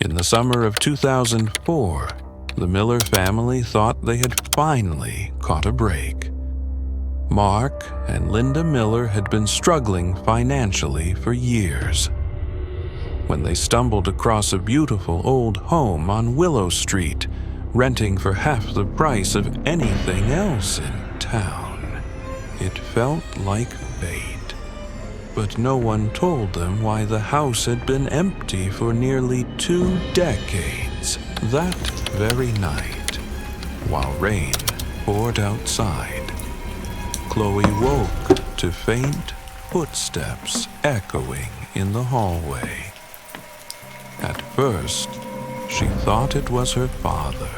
In the summer of 2004, the Miller family thought they had finally caught a break. Mark and Linda Miller had been struggling financially for years. When they stumbled across a beautiful old home on Willow Street, renting for half the price of anything else in town, it felt like fate. But no one told them why the house had been empty for nearly 2 decades. That very night, while rain poured outside, Chloe woke to faint footsteps echoing in the hallway. At first, she thought it was her father.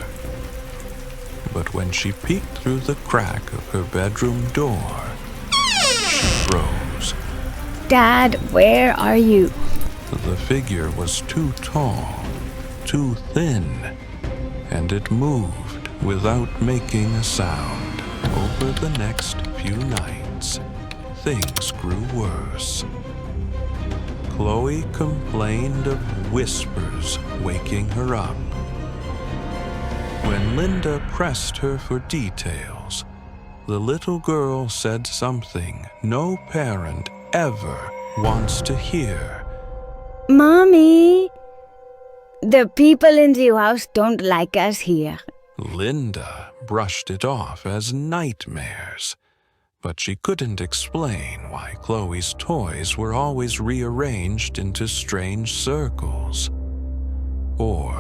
But when she peeked through the crack of her bedroom door, she froze. Dad, where are you? The figure was too tall, too thin, and it moved without making a sound. Over the next few nights, things grew worse. Chloe complained of whispers waking her up. When Linda pressed her for details, the little girl said something no parent ever wants to hear. Mommy, the people in the house don't like us here. Linda brushed it off as nightmares, but she couldn't explain why Chloe's toys were always rearranged into strange circles, or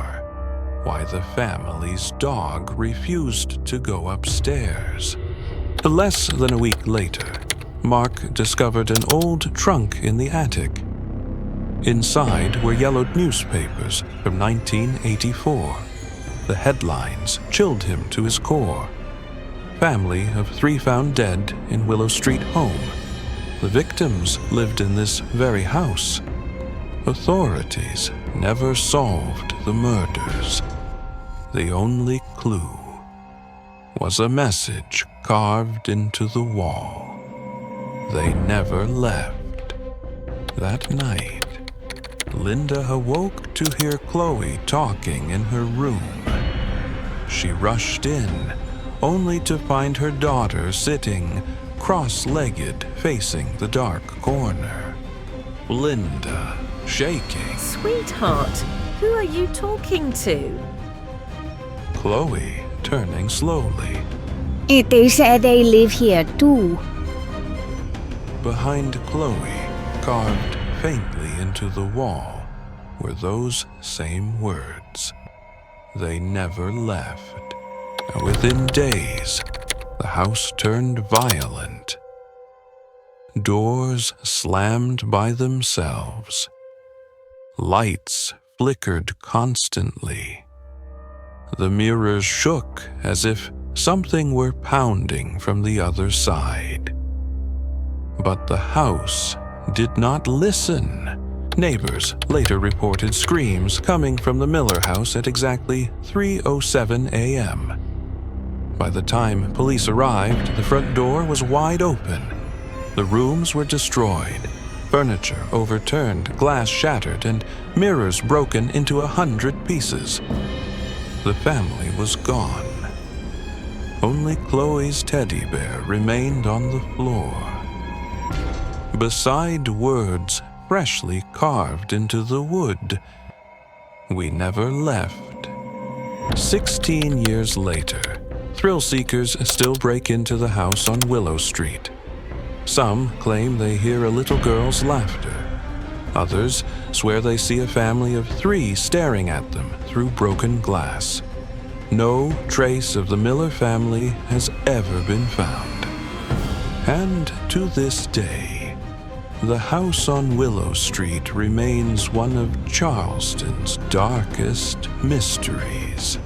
why the family's dog refused to go upstairs. Less than a week later, Mark discovered an old trunk in the attic. Inside were yellowed newspapers from 1984. The headlines chilled him to his core. Family of 3 found dead in Willow Street home. The victims lived in this very house. Authorities never solved the murders. The only clue was a message carved into the wall. They never left. That night, Linda awoke to hear Chloe talking in her room. She rushed in, only to find her daughter sitting cross-legged facing the dark corner. Linda, shaking. Sweetheart, who are you talking to? Chloe, turning slowly. They say they live here too. Behind Chloe, carved faintly into the wall, were those same words. They never left. And within days, the house turned violent. Doors slammed by themselves. Lights flickered constantly. The mirrors shook as if something were pounding from the other side. But the house did not listen. Neighbors later reported screams coming from the Miller house at exactly 3:07 a.m. By the time police arrived, the front door was wide open. The rooms were destroyed, furniture overturned, glass shattered, and mirrors broken into 100 pieces. The family was gone. Only Chloe's teddy bear remained on the floor. Beside words freshly carved into the wood, "We never left." 16 years later, thrill seekers still break into the house on Willow Street. Some claim they hear a little girl's laughter. Others swear they see a family of 3 staring at them through broken glass. No trace of the Miller family has ever been found. And to this day, the house on Willow Street remains one of Charleston's darkest mysteries.